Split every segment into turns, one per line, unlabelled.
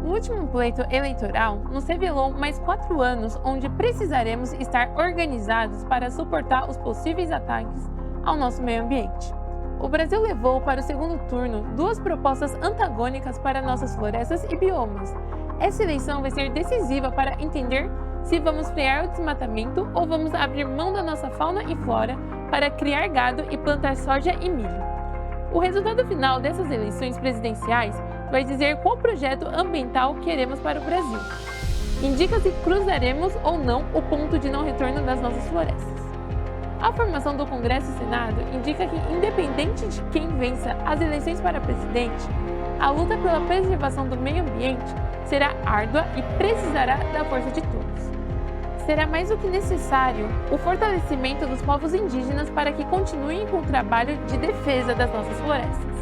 O último pleito eleitoral nos revelou mais 4 anos onde precisaremos estar organizados para suportar os possíveis ataques ao nosso meio ambiente. O Brasil levou para o segundo turno 2 propostas antagônicas para nossas florestas e biomas. Essa eleição vai ser decisiva para entender se vamos frear o desmatamento ou vamos abrir mão da nossa fauna e flora para criar gado e plantar soja e milho. O resultado final dessas eleições presidenciais vai dizer qual projeto ambiental queremos para o Brasil. Indica se cruzaremos ou não o ponto de não retorno das nossas florestas. A formação do Congresso e Senado indica que, independente de quem vença as eleições para presidente, a luta pela preservação do meio ambiente será árdua e precisará da força de todos. Será mais do que necessário o fortalecimento dos povos indígenas para que continuem com o trabalho de defesa das nossas florestas.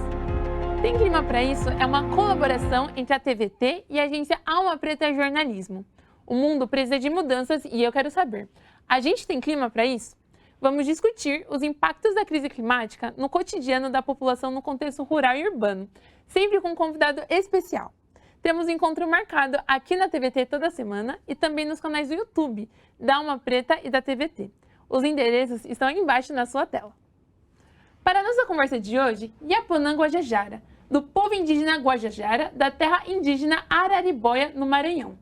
Tem Clima para Isso é uma colaboração entre a TVT e a agência Alma Preta Jornalismo. O mundo precisa de mudanças e eu quero saber, a gente tem clima para isso? Vamos discutir os impactos da crise climática no cotidiano da população no contexto rural e urbano, sempre com um convidado especial. Temos um encontro marcado aqui na TVT toda semana e também nos canais do YouTube da Alma Preta e da TVT. Os endereços estão aí embaixo na sua tela. Para a nossa conversa de hoje, Yaponã Guajajara, do povo indígena Guajajara, da terra indígena Araribóia, no Maranhão.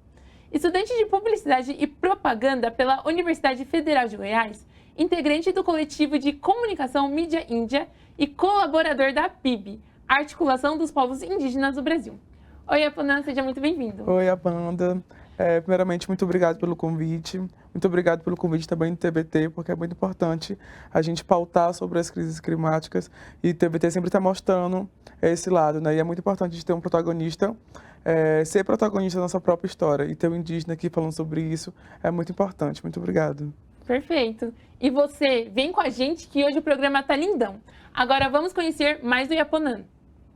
Estudante de Publicidade e Propaganda pela Universidade Federal de Goiás, integrante do coletivo de comunicação Mídia Índia e colaborador da PIB, Articulação dos Povos Indígenas do Brasil. Oi, Yaponã, seja muito bem-vindo.
Oi, Amanda. Primeiramente, muito obrigado pelo convite. Muito obrigado pelo convite também do TBT, porque é muito importante a gente pautar sobre as crises climáticas e o TBT sempre está mostrando esse lado, né? E é muito importante a gente ter um protagonista, ser protagonista da nossa própria história e ter um indígena aqui falando sobre isso é muito importante. Muito obrigado.
Perfeito. E você, vem com a gente que hoje o programa tá lindão. Agora vamos conhecer mais do Yaponã.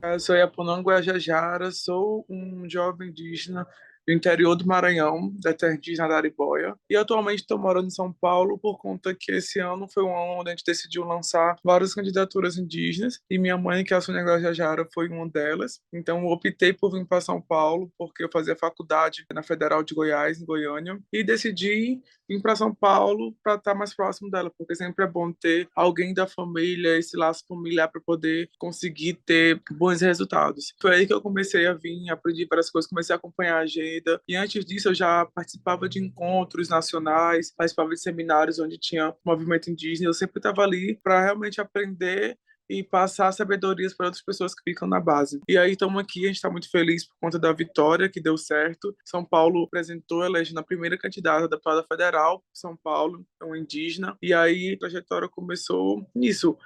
Eu sou Yaponã Guajajara, sou um jovem indígena do interior do Maranhão, da terra indígena da Araribóia. E atualmente estou morando em São Paulo por conta que esse ano foi um ano onde a gente decidiu lançar várias candidaturas indígenas e minha mãe, que é a Sônia Guajajara, foi uma delas. Então eu optei por vir para São Paulo porque eu fazia faculdade na Federal de Goiás, em Goiânia, e decidi vir para São Paulo para estar mais próximo dela, porque sempre é bom ter alguém da família, esse laço familiar para poder conseguir ter bons resultados. Foi aí que eu comecei a vir, aprendi várias coisas, comecei a acompanhar a agenda. E antes disso, eu já participava de encontros nacionais, participava de seminários onde tinha movimento indígena. Eu sempre estava ali para realmente aprender e passar sabedorias para outras pessoas que ficam na base. E aí estamos aqui, a gente está muito feliz por conta da vitória que deu certo. São Paulo apresentou, elegendo a primeira candidata da deputada federal, São Paulo, é uma indígena. E aí a trajetória começou nisso.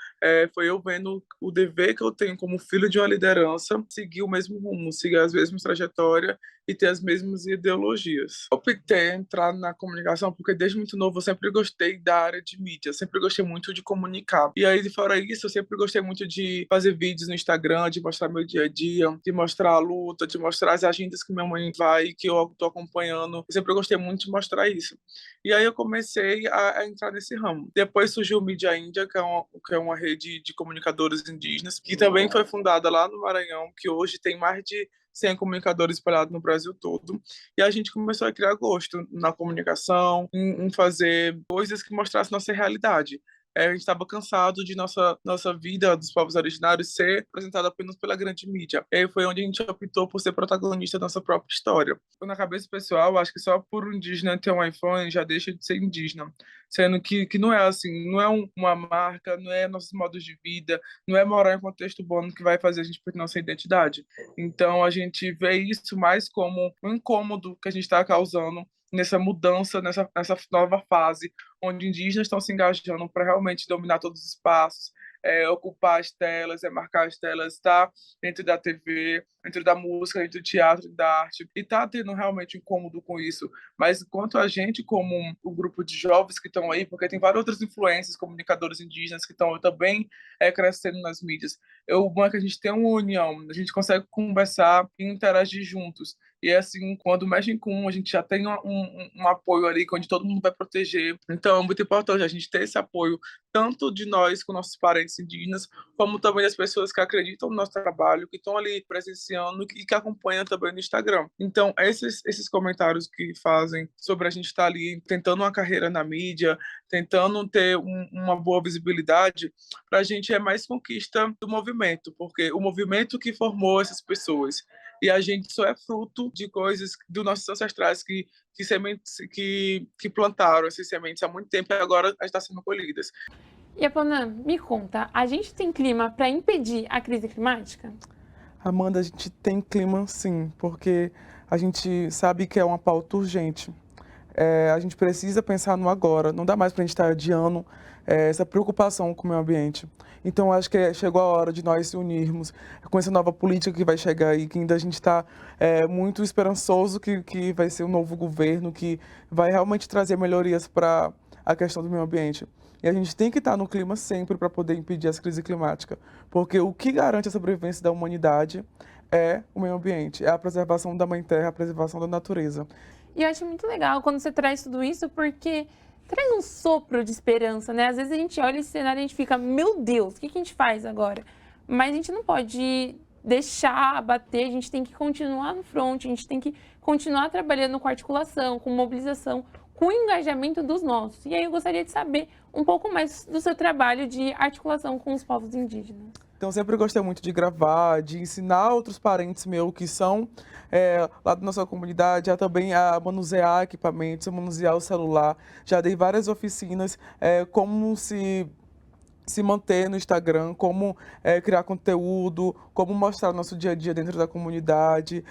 Foi eu vendo o dever que eu tenho como filho de uma liderança, seguir o mesmo rumo, seguir as mesmas trajetórias e ter as mesmas ideologias. Eu optei entrar na comunicação porque desde muito novo eu sempre gostei da área de mídia, sempre gostei muito de comunicar. E aí, fora isso, eu sempre gostei muito de fazer vídeos no Instagram, de mostrar meu dia a dia, de mostrar a luta, de mostrar as agendas que minha mãe vai, que eu tô acompanhando. Eu sempre gostei muito de mostrar isso. E aí eu comecei a entrar nesse ramo. Depois surgiu o Mídia Índia, que é uma rede de comunicadores indígenas, que também foi fundada lá no Maranhão, que hoje tem mais de 100 comunicadores espalhados no Brasil todo. E a gente começou a criar gosto na comunicação, em fazer coisas que mostrassem nossa realidade. A gente estava cansado de nossa vida dos povos originários ser apresentada apenas pela grande mídia. E aí foi onde a gente optou por ser protagonista da nossa própria história. Na cabeça pessoal, acho que só por um indígena ter um iPhone já deixa de ser indígena. Sendo que não é assim, não é uma marca, não é nossos modos de vida, não é morar em contexto urbano que vai fazer a gente perder nossa identidade. Então a gente vê isso mais como um incômodo que a gente está causando nessa mudança, nessa nova fase, onde indígenas estão se engajando para realmente dominar todos os espaços, ocupar as telas, marcar as telas, estar dentro da TV, dentro da música, dentro do teatro, da arte, e está tendo realmente incômodo com isso. Mas quanto a gente, como o grupo de jovens que estão aí, porque tem várias outras influências, comunicadores indígenas que estão também crescendo nas mídias, o bom é que a gente tem uma união, a gente consegue conversar e interagir juntos. E é assim, quando mexem com um, a gente já tem um apoio ali, onde todo mundo vai proteger. Então, é muito importante a gente ter esse apoio, tanto de nós com nossos parentes indígenas, como também das pessoas que acreditam no nosso trabalho, que estão ali presenciando e que acompanham também no Instagram. Então, esses comentários que fazem sobre a gente estar ali tentando uma carreira na mídia, tentando ter uma boa visibilidade, para a gente é mais conquista do movimento, porque o movimento que formou essas pessoas. E a gente só é fruto de coisas dos nossos ancestrais que plantaram essas sementes há muito tempo e agora estão sendo colhidas.
E Aponan, me conta, a gente tem clima para impedir a crise climática?
Amanda, a gente tem clima sim, porque a gente sabe que é uma pauta urgente. A gente precisa pensar no agora, não dá mais para a gente estar adiando essa preocupação com o meio ambiente. Então, acho que chegou a hora de nós se unirmos com essa nova política que vai chegar aí, que ainda a gente está muito esperançoso que vai ser um novo governo, que vai realmente trazer melhorias para a questão do meio ambiente. E a gente tem que estar no clima sempre para poder impedir essa crise climática, porque o que garante a sobrevivência da humanidade é o meio ambiente, é a preservação da mãe terra, a preservação da natureza.
E eu acho muito legal quando você traz tudo isso, porque traz um sopro de esperança, né? Às vezes a gente olha esse cenário e a gente fica, meu Deus, o que a gente faz agora? Mas a gente não pode deixar abater, a gente tem que continuar no front, a gente tem que continuar trabalhando com articulação, com mobilização, com o engajamento dos nossos. E aí eu gostaria de saber um pouco mais do seu trabalho de articulação com os povos indígenas.
Então, sempre gostei muito de gravar, de ensinar outros parentes meus que são lá da nossa comunidade, também a manusear equipamentos, a manusear o celular. Já dei várias oficinas, como se manter no Instagram, como criar conteúdo, como mostrar o nosso dia a dia dentro da comunidade.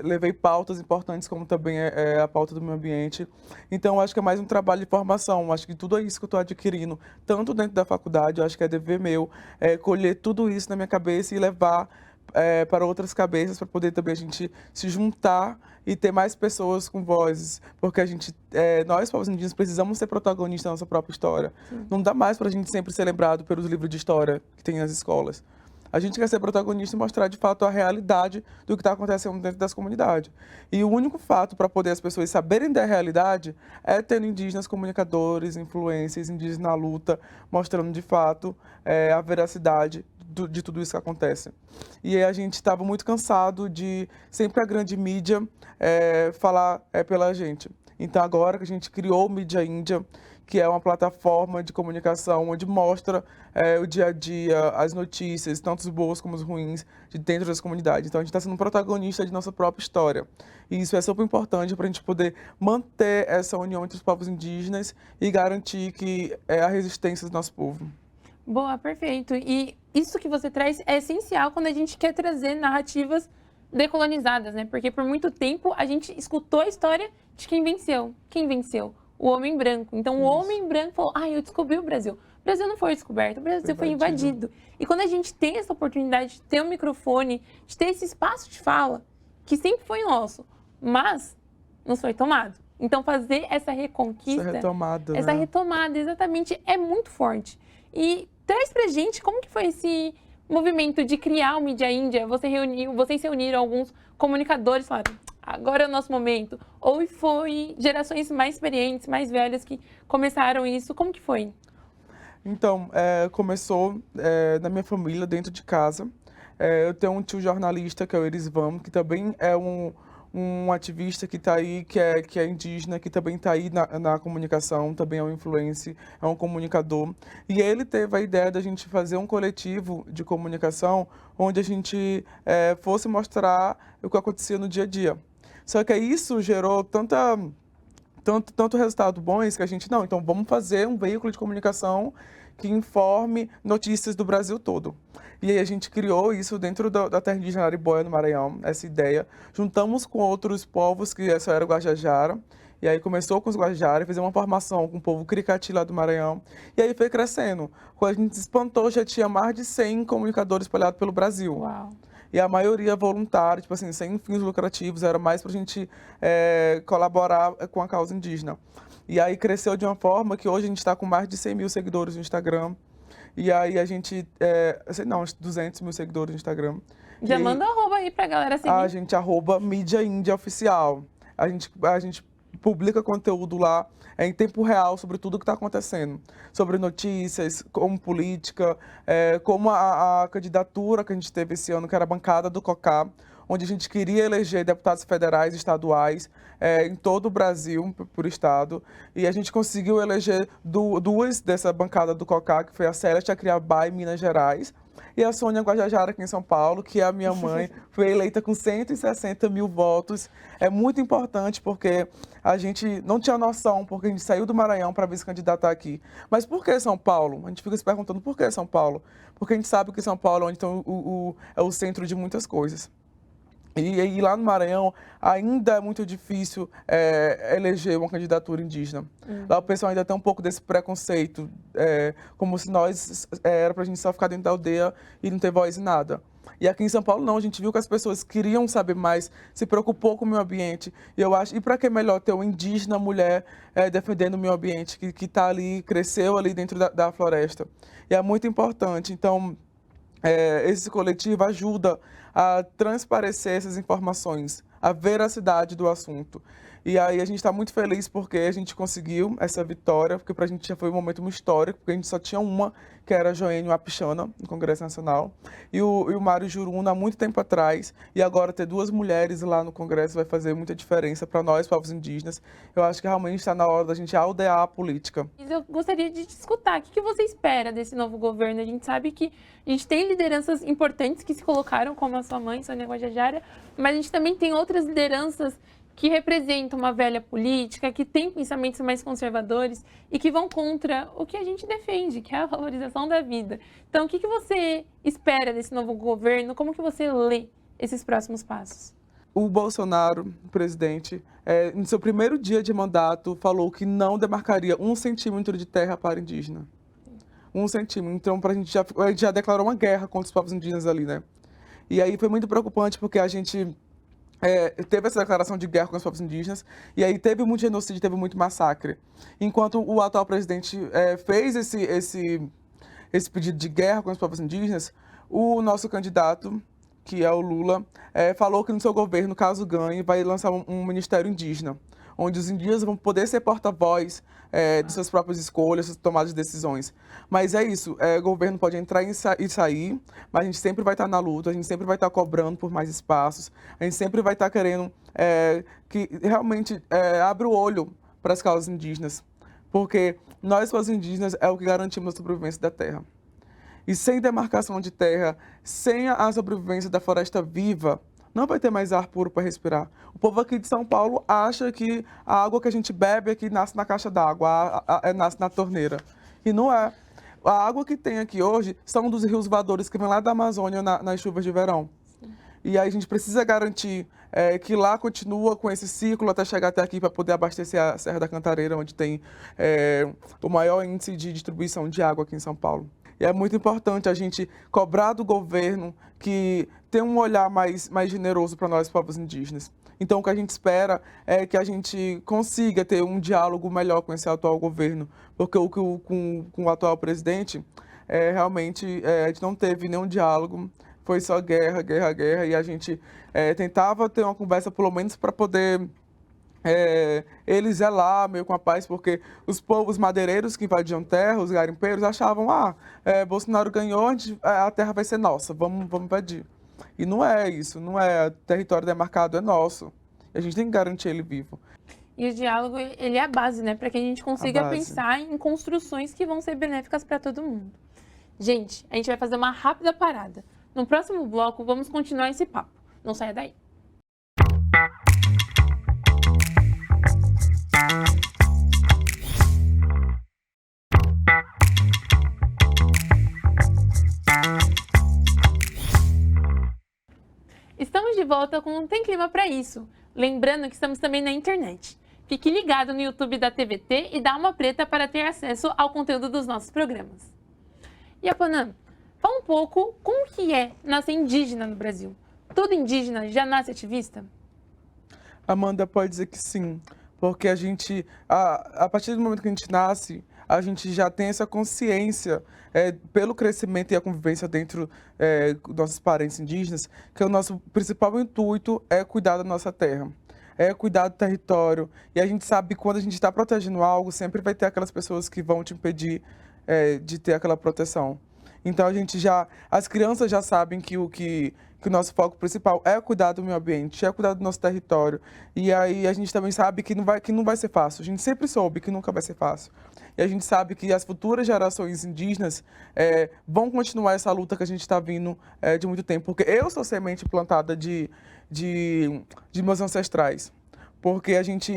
Levei pautas importantes, como também a pauta do meio ambiente. Então, acho que é mais um trabalho de formação. Acho que tudo é isso que eu estou adquirindo, tanto dentro da faculdade, eu acho que é dever meu, colher tudo isso na minha cabeça e levar para outras cabeças, para poder também a gente se juntar e ter mais pessoas com vozes, porque nós, povos indígenas, precisamos ser protagonistas da nossa própria história. Sim. Não dá mais para a gente sempre ser lembrado pelos livros de história que tem nas escolas. A gente quer ser protagonista e mostrar, de fato, a realidade do que está acontecendo dentro das comunidades. E o único fato para poder as pessoas saberem da realidade é tendo indígenas comunicadores, influencers, indígenas na luta, mostrando, de fato, a veracidade de tudo isso que acontece. E aí a gente estava muito cansado de sempre a grande mídia falar pela gente. Então agora que a gente criou o Mídia Índia, que é uma plataforma de comunicação onde mostra o dia a dia, as notícias, tanto as boas como as ruins, de dentro das comunidades. Então a gente está sendo protagonista de nossa própria história. E isso é super importante para a gente poder manter essa união entre os povos indígenas e garantir que é a resistência do nosso povo.
Boa, perfeito. E isso que você traz é essencial quando a gente quer trazer narrativas decolonizadas, né? Porque por muito tempo a gente escutou a história de quem venceu. Quem venceu? O homem branco. Então, o homem branco falou, eu descobri o Brasil. O Brasil não foi descoberto, o Brasil foi invadido. E quando a gente tem essa oportunidade de ter um microfone, de ter esse espaço de fala, que sempre foi nosso, mas não foi tomado. Então, fazer essa reconquista, essa retomada, exatamente, é muito forte. E traz pra gente como que foi esse movimento de criar o Mídia Índia. Vocês se uniram alguns comunicadores, falaram, agora é o nosso momento. Ou foi gerações mais experientes, mais velhas que começaram isso. Como que foi?
Então, começou na minha família, dentro de casa. Eu tenho um tio jornalista, que é o Erisvam, que também é um ativista que está aí, que é indígena, que também está aí na comunicação, também é um influencer, é um comunicador. E ele teve a ideia da gente fazer um coletivo de comunicação onde a gente fosse mostrar o que acontecia no dia a dia. Só que isso gerou tanto resultado bons que a gente, então vamos fazer um veículo de comunicação que informe notícias do Brasil todo. E aí a gente criou isso dentro da terra indígena Araribóia, no Maranhão, essa ideia. Juntamos com outros povos, que só era o Guajajara, e aí começou com os Guajajara, fizemos uma formação com o povo Cricati lá do Maranhão, e aí foi crescendo. Quando a gente se espantou, já tinha mais de 100 comunicadores espalhados pelo Brasil.
Uau.
e a maioria voluntária, tipo assim, sem fins lucrativos, era mais para a gente colaborar com a causa indígena. E aí cresceu de uma forma que hoje a gente está com mais de 100 mil seguidores no Instagram. E aí a gente, uns 200 mil seguidores no Instagram.
Já manda arroba aí pra galera seguir.
A gente @Mídia Índia Oficial. A gente publica conteúdo lá em tempo real sobre tudo o que está acontecendo. Sobre notícias, como política, como a candidatura que a gente teve esse ano, que era a bancada do COCA, onde a gente queria eleger deputados federais e estaduais em todo o Brasil, por estado. E a gente conseguiu eleger duas dessa bancada do COCA, que foi a Celeste Acriabá, em Minas Gerais, e a Sônia Guajajara, aqui em São Paulo, que é a minha mãe, foi eleita com 160 mil votos. É muito importante porque a gente não tinha noção, porque a gente saiu do Maranhão para vir se candidatar aqui. Mas por que São Paulo? A gente fica se perguntando por que São Paulo? Porque a gente sabe que São Paulo é onde é o centro de muitas coisas. E lá no Maranhão ainda é muito difícil eleger uma candidatura indígena. Lá o pessoal ainda tem um pouco desse preconceito, como se nós era pra gente só ficar dentro da aldeia e não ter voz em nada. E aqui em São Paulo não, a gente viu que as pessoas queriam saber mais, se preocupou com o meio ambiente. E para que é melhor ter uma indígena mulher defendendo o meio ambiente, que tá ali, cresceu ali dentro da floresta. E é muito importante. Então, esse coletivo ajuda a transparecer essas informações, a veracidade do assunto. E aí a gente está muito feliz porque a gente conseguiu essa vitória, porque para a gente já foi um momento muito histórico, porque a gente só tinha uma, que era a Joênio Wapichana, no Congresso Nacional, e o Mário Juruna, há muito tempo atrás, e agora ter duas mulheres lá no Congresso vai fazer muita diferença para nós, povos indígenas. Eu acho que realmente está na hora da gente aldear a política.
Eu gostaria de te escutar, o que você espera desse novo governo? A gente sabe que a gente tem lideranças importantes que se colocaram, como a sua mãe, Sônia Guajajara, mas a gente também tem outras lideranças que representam uma velha política, que tem pensamentos mais conservadores e que vão contra o que a gente defende, que é a valorização da vida. Então, o que você espera desse novo governo? Como que você lê esses próximos passos?
O Bolsonaro, o presidente, no seu primeiro dia de mandato, falou que não demarcaria 1 centímetro de terra para indígena. 1 centímetro. Então, a gente já declarou uma guerra contra os povos indígenas ali, né? E aí foi muito preocupante porque a gente teve essa declaração de guerra com os povos indígenas, e aí teve muito genocídio, teve muito massacre. Enquanto o atual presidente fez esse pedido de guerra com os povos indígenas, o nosso candidato, que é o Lula, falou que no seu governo, caso ganhe, vai lançar um ministério indígena, onde os indígenas vão poder ser porta-voz de suas próprias escolhas, suas tomadas de decisões. Mas é isso, o governo pode entrar e sair, mas a gente sempre vai estar na luta, a gente sempre vai estar cobrando por mais espaços, a gente sempre vai estar querendo que realmente abra o olho para as causas indígenas, porque nós, os indígenas, é o que garantimos a sobrevivência da terra. E sem demarcação de terra, sem a sobrevivência da floresta viva, não vai ter mais ar puro para respirar. O povo aqui de São Paulo acha que a água que a gente bebe aqui nasce na caixa d'água, nasce na torneira. E não é. A água que tem aqui hoje são dos rios voadores que vêm lá da Amazônia nas chuvas de verão. Sim. E aí a gente precisa garantir que lá continua com esse ciclo até chegar até aqui para poder abastecer a Serra da Cantareira, onde tem o maior índice de distribuição de água aqui em São Paulo. E é muito importante a gente cobrar do governo que tem um olhar mais generoso para nós, povos indígenas. Então, o que a gente espera é que a gente consiga ter um diálogo melhor com esse atual governo, porque com o atual presidente, realmente, a gente não teve nenhum diálogo, foi só guerra, guerra, guerra, e a gente tentava ter uma conversa, pelo menos, para poder eles zelar meio com a paz, porque os povos madeireiros que invadiam terra, os garimpeiros, achavam, Bolsonaro ganhou, a terra vai ser nossa, vamos invadir. E não é isso, não é, território demarcado é nosso, e a gente tem que garantir ele vivo.
E o diálogo, ele é a base, né, para que a gente consiga pensar em construções que vão ser benéficas para todo mundo. Gente, a gente vai fazer uma rápida parada. No próximo bloco, vamos continuar esse papo. Não saia daí. Estamos de volta com Tem Clima Pra Isso. Lembrando que estamos também na internet. Fique ligado no YouTube da TVT e dá uma preta para ter acesso ao conteúdo dos nossos programas. E Apanã, fala um pouco como que é nascer indígena no Brasil. Todo indígena já nasce ativista?
Amanda pode dizer que sim, porque a partir do momento que a gente nasce, a gente já tem essa consciência, pelo crescimento e a convivência dentro dos nossos parentes indígenas, que o nosso principal intuito é cuidar da nossa terra, é cuidar do território. E a gente sabe que quando a gente está protegendo algo, sempre vai ter aquelas pessoas que vão te impedir de ter aquela proteção. Então as crianças já sabem que o nosso foco principal é cuidar do meio ambiente, é cuidar do nosso território. E aí a gente também sabe que não vai ser fácil. A gente sempre soube que nunca vai ser fácil. E a gente sabe que as futuras gerações indígenas vão continuar essa luta que a gente está vindo de muito tempo. Porque eu sou semente plantada de meus ancestrais. Porque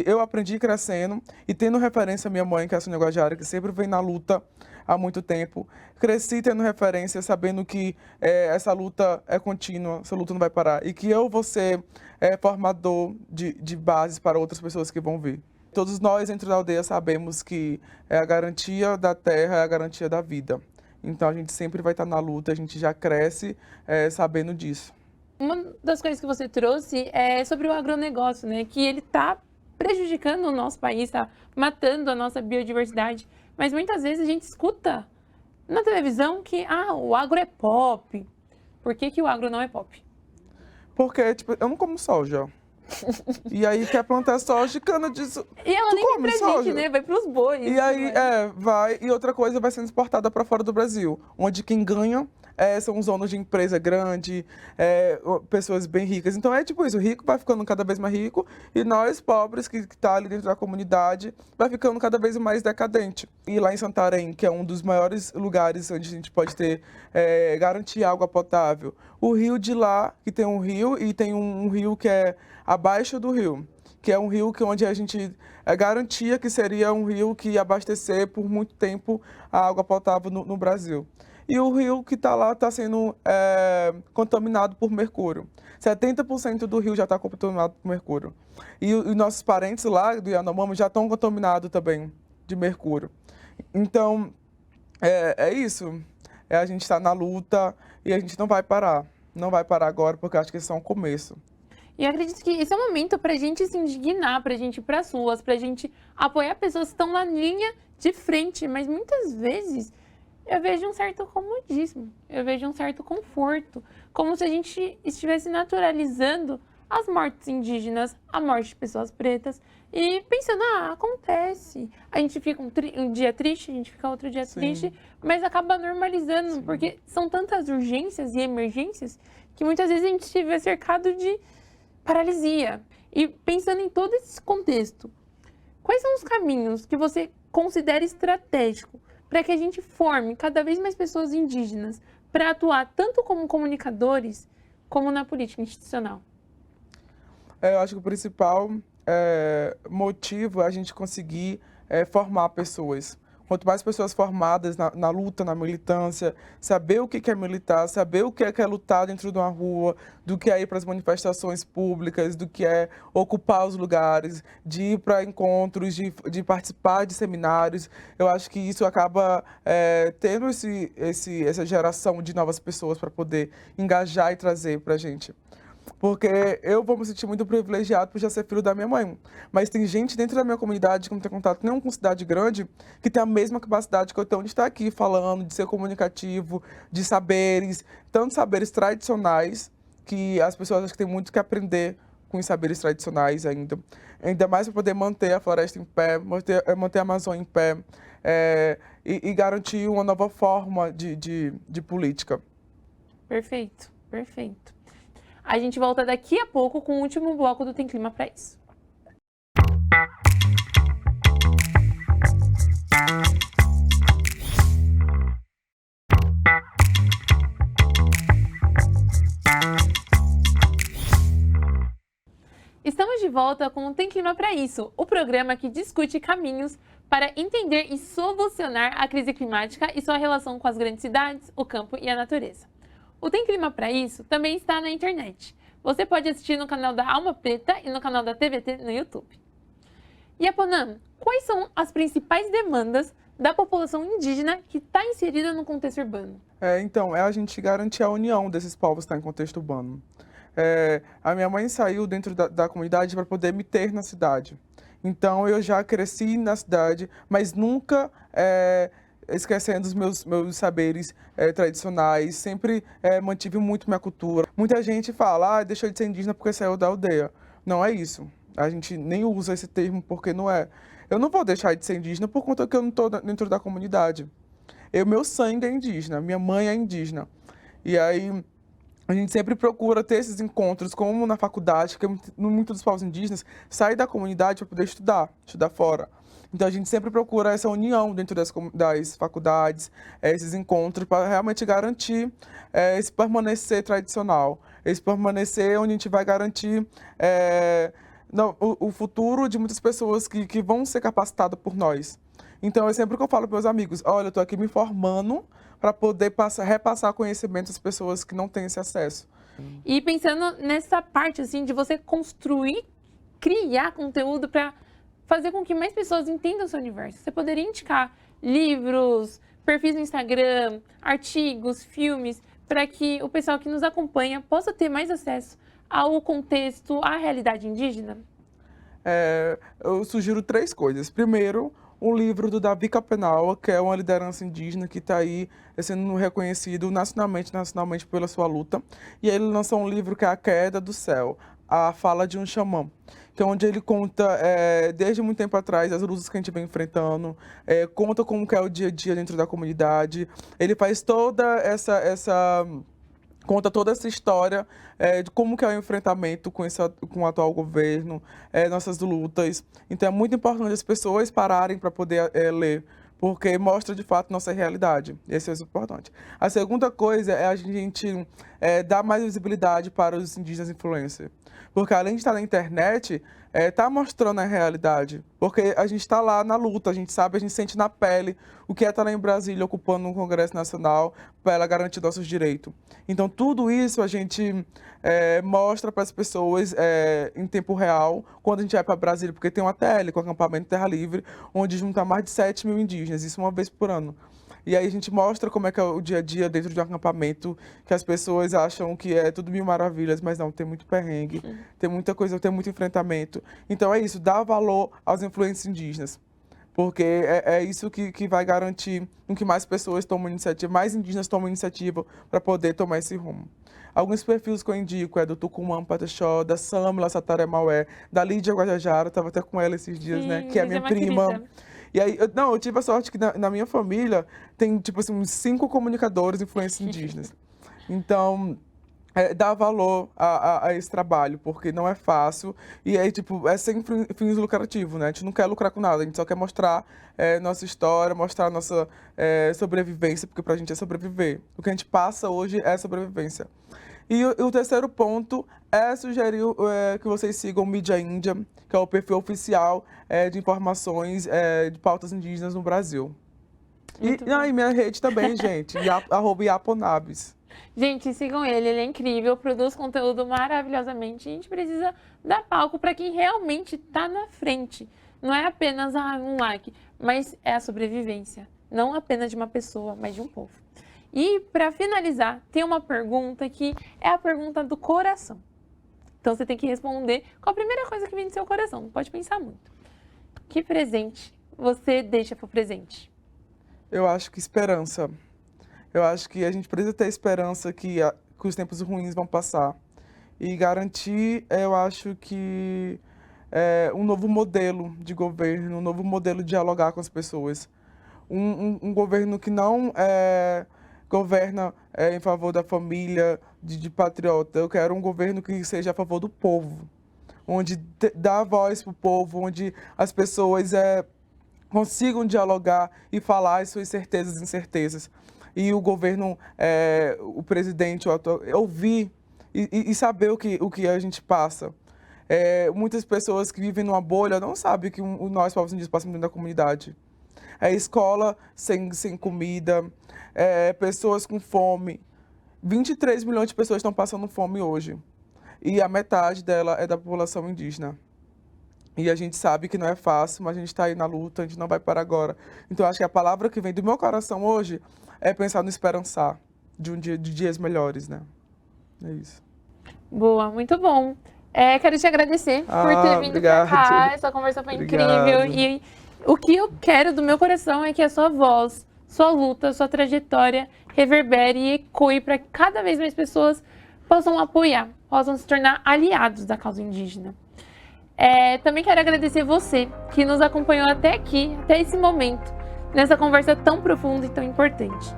eu aprendi crescendo e tendo referência à minha mãe, que é a Sônia Guajajara, que sempre vem na luta há muito tempo. Cresci tendo referência, sabendo que essa luta é contínua, essa luta não vai parar. E que eu vou ser formador de bases para outras pessoas que vão vir. Todos nós, dentro da aldeia, sabemos que a garantia da terra é a garantia da vida. Então, a gente sempre vai estar na luta, a gente já cresce sabendo disso.
Uma das coisas que você trouxe é sobre o agronegócio, né? Que ele está prejudicando o nosso país, está matando a nossa biodiversidade. Mas muitas vezes a gente escuta na televisão que o agro é pop. Por que o agro não é pop?
Porque, tipo, eu não como soja. E aí quer plantar soja e cana disso.
E ela nem vem pra gente, né? Vai pros bois.
E aí, vai. E outra coisa vai sendo exportada para fora do Brasil. Onde quem ganha são os donos de empresa grande, pessoas bem ricas. Então é tipo isso, o rico vai ficando cada vez mais rico e nós, pobres, que tá ali dentro da comunidade, vai ficando cada vez mais decadente. E lá em Santarém, que é um dos maiores lugares onde a gente pode ter, garantir água potável. O rio de lá, que tem um rio, e tem um rio que é abaixo do rio, que é um rio onde a gente garantia que seria um rio que ia abastecer por muito tempo a água potável no Brasil. E o rio que está lá está sendo contaminado por mercúrio. 70% do rio já está contaminado por mercúrio. E os nossos parentes lá do Yanomami já estão contaminados também de mercúrio. Então, é isso. A gente está na luta e a gente não vai parar. Não vai parar agora, porque acho que esse é um começo.
E eu acredito que esse é o momento para a gente se indignar, para a gente ir para as ruas, para a gente apoiar pessoas que estão na linha de frente. Mas muitas vezes eu vejo um certo comodismo, eu vejo um certo conforto, como se a gente estivesse naturalizando as mortes indígenas, a morte de pessoas pretas, e pensando, acontece. A gente fica um dia triste, a gente fica outro dia triste, mas acaba normalizando, porque são tantas urgências e emergências que muitas vezes a gente se vê cercado de paralisia. E pensando em todo esse contexto, quais são os caminhos que você considera estratégico para que a gente forme cada vez mais pessoas indígenas para atuar tanto como comunicadores, como na política institucional?
Eu acho que o principal motivo é a gente conseguir formar pessoas. Quanto mais pessoas formadas na luta, na militância, saber o que é militar, saber o que é lutar dentro de uma rua, do que é ir para as manifestações públicas, do que é ocupar os lugares, de ir para encontros, de participar de seminários. Eu acho que isso acaba tendo essa geração de novas pessoas para poder engajar e trazer para a gente. Porque eu vou me sentir muito privilegiado por já ser filho da minha mãe. Mas tem gente dentro da minha comunidade que não tem contato nenhum com cidade grande, que tem a mesma capacidade que eu tenho de estar aqui falando, de ser comunicativo, de saberes, tanto saberes tradicionais, que as pessoas acho que têm muito que aprender com os saberes tradicionais ainda. Ainda mais para poder manter a floresta em pé, manter a Amazônia em pé, e garantir uma nova forma de política.
Perfeito, perfeito. A gente volta daqui a pouco com o último bloco do Tem Clima Pra Isso. Estamos de volta com o Tem Clima Pra Isso, o programa que discute caminhos para entender e solucionar a crise climática e sua relação com as grandes cidades, o campo e a natureza. O Tem Clima Pra Isso também está na internet. Você pode assistir no canal da Alma Preta e no canal da TVT no YouTube. E Aponan, quais são as principais demandas da população indígena que está inserida no contexto urbano?
Então, é a gente garantir a união desses povos que estão em contexto urbano. A minha mãe saiu dentro da comunidade para poder me ter na cidade. Então, eu já cresci na cidade, mas nunca esquecendo os meus saberes tradicionais. Sempre mantive muito minha cultura. Muita gente fala, deixou de ser indígena porque saiu da aldeia. Não é isso. A gente nem usa esse termo porque não é. Eu não vou deixar de ser indígena por conta que eu não estou dentro da comunidade. Meu sangue é indígena, minha mãe é indígena. E aí a gente sempre procura ter esses encontros, como na faculdade, que muitos dos povos indígenas saem da comunidade para poder estudar fora. Então a gente sempre procura essa união dentro das faculdades, esses encontros, para realmente garantir esse permanecer tradicional, esse permanecer onde a gente vai garantir o futuro de muitas pessoas que vão ser capacitadas por nós. Então, é sempre que eu falo para meus amigos, olha, eu estou aqui me formando para poder repassar conhecimento às pessoas que não têm esse acesso.
E pensando nessa parte, assim, de você construir, criar conteúdo para fazer com que mais pessoas entendam o seu universo. Você poderia indicar livros, perfis no Instagram, artigos, filmes, para que o pessoal que nos acompanha possa ter mais acesso ao contexto, à realidade indígena?
Eu sugiro 3 coisas. Primeiro, o livro do Davi Capenaua, que é uma liderança indígena que está aí sendo reconhecido nacionalmente pela sua luta. E aí ele lançou um livro que é A Queda do Céu, a fala de um xamã, que é onde ele conta, desde muito tempo atrás, as lutas que a gente vem enfrentando, conta como que é o dia a dia dentro da comunidade. Ele faz conta toda essa história de como que é o enfrentamento com o atual governo, nossas lutas. Então é muito importante as pessoas pararem para poder ler, porque mostra de fato nossa realidade. Esse é o importante. A segunda coisa é a gente dar mais visibilidade para os indígenas influencers. Porque além de estar na internet, está mostrando a realidade. Porque a gente está lá na luta, a gente sabe, a gente sente na pele o que é estar lá em Brasília ocupando um Congresso Nacional para garantir nossos direitos. Então tudo isso a gente mostra para as pessoas em tempo real quando a gente vai para Brasília, porque tem uma TL, com o acampamento Terra Livre, onde junta mais de 7 mil indígenas, isso uma vez por ano. E aí a gente mostra como é que é o dia a dia dentro de um acampamento, que as pessoas acham que é tudo mil maravilhas, mas não, tem muito perrengue, tem muita coisa, tem muito enfrentamento. Então é isso, dá valor aos influentes indígenas, porque é isso que vai garantir que mais pessoas tomam iniciativa, mais indígenas tomam iniciativa para poder tomar esse rumo. Alguns perfis que eu indico é do Tucumã Pataxó, da Samila Sataré Maué, da Lídia Guajajara, estava até com ela esses dias, né, que é minha prima.
Querida.
E aí, eu tive a sorte que na minha família tem, tipo assim, uns 5 comunicadores influentes indígenas. Então, dá valor a esse trabalho, porque não é fácil. E aí, tipo, é sem fins lucrativos, né? A gente não quer lucrar com nada, a gente só quer mostrar nossa história, mostrar nossa sobrevivência, porque pra gente é sobreviver. O que a gente passa hoje é sobrevivência. E o terceiro ponto é sugerir que vocês sigam o Mídia Índia, que é o perfil oficial de informações de pautas indígenas no Brasil. E minha rede também, gente, @iaponabis.
Gente, sigam ele é incrível, produz conteúdo maravilhosamente. A gente precisa dar palco para quem realmente está na frente. Não é apenas um like, mas é a sobrevivência. Não apenas de uma pessoa, mas de um povo. E, para finalizar, tem uma pergunta que é a pergunta do coração. Então, você tem que responder com a primeira coisa que vem do seu coração. Não pode pensar muito. Que presente você deixa para o presente?
Eu acho que esperança. Eu acho que a gente precisa ter esperança que os tempos ruins vão passar. E garantir, eu acho que um novo modelo de governo, um novo modelo de dialogar com as pessoas. Um governo que não governa em favor da família, de patriota. Eu quero um governo que seja a favor do povo, onde dá voz para o povo, onde as pessoas consigam dialogar e falar as suas certezas e incertezas. E o governo, o presidente, ouvir e saber o que a gente passa. Muitas pessoas que vivem numa bolha não sabem que nós, povos indígenas, passamos dentro da comunidade. Escola sem comida, pessoas com fome. 23 milhões de pessoas estão passando fome hoje. E a metade dela é da população indígena. E a gente sabe que não é fácil, mas a gente está aí na luta, a gente não vai parar agora. Então, acho que a palavra que vem do meu coração hoje é pensar no esperançar de de dias melhores, né? É isso.
Boa, muito bom. Quero te agradecer por ter vindo pra
Obrigado.
cá. Essa conversa foi incrível.
Obrigado.
E o que eu quero do meu coração é que a sua voz, sua luta, sua trajetória reverbere e ecoe para que cada vez mais pessoas possam apoiar, possam se tornar aliados da causa indígena. Também quero agradecer você que nos acompanhou até aqui, até esse momento, nessa conversa tão profunda e tão importante.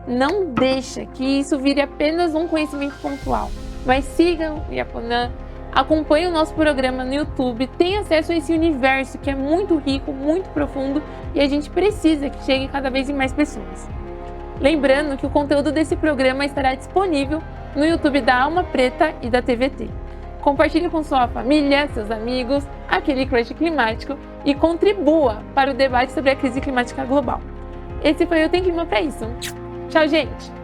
Não deixa que isso vire apenas um conhecimento pontual, mas sigam o Iaponã, acompanhem o nosso programa no YouTube, tenha acesso a esse universo que é muito rico, muito profundo e a gente precisa que chegue cada vez em mais pessoas. Lembrando que o conteúdo desse programa estará disponível no YouTube da Alma Preta e da TVT. Compartilhe com sua família, seus amigos, aquele crush climático e contribua para o debate sobre a crise climática global. Esse foi o Tem Clima Pra Isso. Tchau, gente!